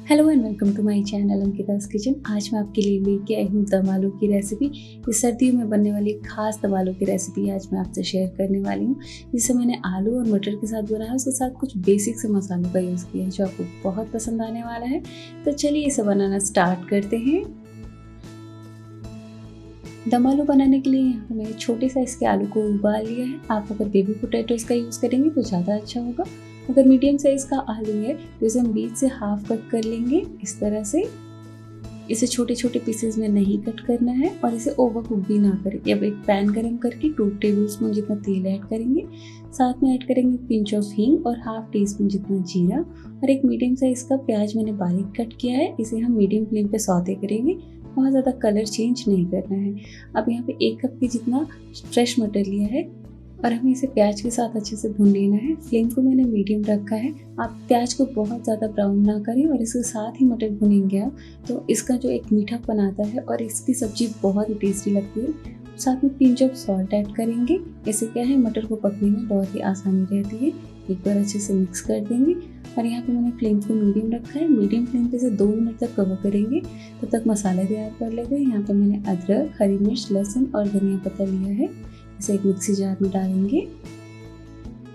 Hello and welcome to my channel Ankita's kitchen. आज मैं आपके लिए लेके आई हूँ दम आलू की रेसिपी। इस सर्दियों में बनने वाली खास दम आलू की रेसिपी आज मैं आपसे शेयर करने वाली हूँ, जिसे मैंने आलू और मटर के साथ बनाया है। उसके साथ कुछ बेसिक से मसालों का यूज़ किया है जो आपको बहुत पसंद आने वाला है। तो चलिए इसे बनाना स्टार्ट करते हैं। दम आलू बनाने के लिए हमने छोटे साइज़ के आलू को उबाल लिया है। आप अगर बेबी पोटैटोज़ का यूज़ करेंगे तो ज़्यादा अच्छा होगा। अगर मीडियम साइज़ का आलू है तो इसे हम बीच से हाफ कट कर लेंगे इस तरह से। इसे छोटे छोटे पीसेस में नहीं कट करना है और इसे ओवर कुक भी ना करें। अब एक पैन गरम करके 2 टेबलस्पून जितना तेल ऐड करेंगे, साथ में ऐड करेंगे पिंच ऑफ हींग और हाफ टी स्पून जितना जीरा और एक मीडियम साइज़ का प्याज मैंने बारीक कट किया है। इसे हम मीडियम फ्लेम पे सौते करेंगे, बहुत ज़्यादा कलर चेंज नहीं करना है। अब यहाँ पे 1 कप के जितना फ्रेश मटर लिया है और हमें इसे प्याज के साथ अच्छे से भून लेना है। फ्लेम को मैंने मीडियम रखा है। आप प्याज को बहुत ज़्यादा ब्राउन ना करें और इसके साथ ही मटर भुनेंगे आप तो इसका जो एक मीठापन आता है और इसकी सब्ज़ी बहुत ही टेस्टी लगती है। साथ में पिंच ऑफ सॉल्ट ऐड करेंगे। इससे क्या है, मटर को पकने में बहुत ही आसानी रहती है। एक बार अच्छे से मिक्स कर देंगे और यहाँ पे मैंने फ्लेम को मीडियम रखा है। मीडियम फ्लेम पे से 2 मिनट तक कवर करेंगे, तब तक मसाले तैयार कर लेंगे। यहाँ पे मैंने अदरक, हरी मिर्च, लहसुन और धनिया पत्ता लिया है। इसे एक मिक्सी जार में डालेंगे।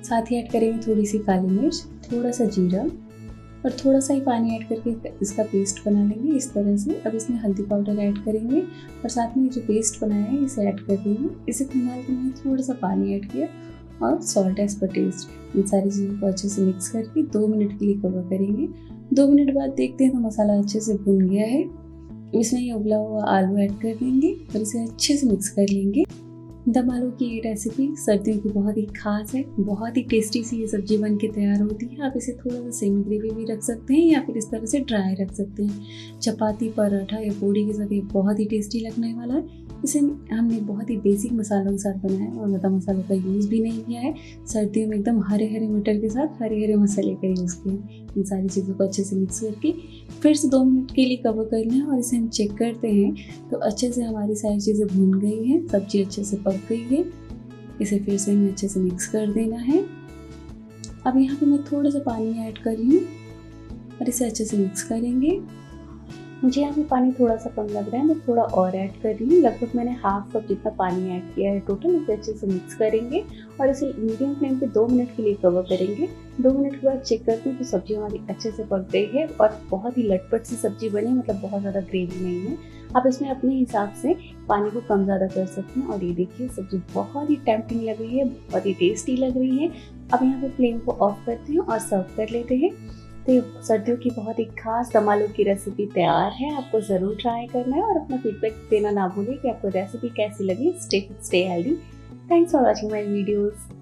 साथ ही ऐड करेंगे थोड़ी सी काली मिर्च, थोड़ा सा जीरा और थोड़ा सा ही पानी ऐड करके इसका पेस्ट बना लेंगे इस तरह से। अब इसमें हल्दी पाउडर ऐड करेंगे और साथ में जो पेस्ट बनाया है इसे ऐड कर देंगे। इसे फिलहाल के मैंने थोड़ा सा पानी ऐड किया और सॉल्ट एज पर टेस्ट। इन सारी चीज़ों को अच्छे से मिक्स करके 2 मिनट के लिए कवर करेंगे। 2 मिनट बाद देखते हैं तो मसाला अच्छे से भुन गया है। इसमें ये उबला हुआ आलू ऐड कर देंगे और इसे अच्छे से मिक्स कर लेंगे। दम आलू की ये रेसिपी सर्दियों की बहुत ही खास है। बहुत ही टेस्टी सी ये सब्जी बन के तैयार होती है। आप इसे थोड़ा सा सेमी ग्रेवी भी रख सकते हैं या फिर इस तरह से ड्राई रख सकते हैं। चपाती, पराठा या पूड़ी के साथ ये बहुत ही टेस्टी लगने वाला है। इसे हमने बहुत ही बेसिक मसालों के साथ बनाया है और ज़्यादा मसालों का यूज़ भी नहीं किया है। सर्दियों में एकदम हरे हरे मटर के साथ हरे हरे मसाले का यूज़ किया है। इन सारी चीज़ों को अच्छे से मिक्स करके फिर से 2 मिनट के लिए कवर करना है और इसे हम चेक करते हैं तो अच्छे से हमारी सारी चीज़ें भून गई हैं, सब्जी अच्छे से पक गई है। इसे फिर से हमें अच्छे से मिक्स कर देना है। अब यहाँ पे मैं थोड़ा सा पानी ऐड कर रही हूँ और इसे अच्छे से मिक्स करेंगे। मुझे यहाँ पे पानी थोड़ा सा कम लग रहा है, मैं थोड़ा और ऐड कर रही हूँ। लगभग मैंने हाफ कप जितना पानी ऐड किया है टोटल। इसे अच्छे से मिक्स करेंगे और इसे मीडियम फ्लेम पे 2 मिनट के लिए कवर करेंगे। 2 मिनट के बाद चेक करते हैं तो सब्जी हमारी अच्छे से पक गई है और बहुत ही लटपट सी सब्जी बनी, मतलब बहुत ज़्यादा ग्रेवी नहीं है। आप इसमें अपने हिसाब से पानी को कम ज़्यादा कर सकते हैं। और ये देखिए सब्जी बहुत ही टेम्पटिंग लग रही है, बहुत ही टेस्टी लग रही है। अब यहाँ पे फ्लेम को ऑफ करते हैं और सर्व कर लेते हैं। तो ये सर्दियों की बहुत ही खास दम आलू की रेसिपी तैयार है। आपको ज़रूर ट्राई करना है और अपना फीडबैक देना ना भूलिए कि आपको रेसिपी कैसी लगी। Stay healthy. Thanks for watching my videos.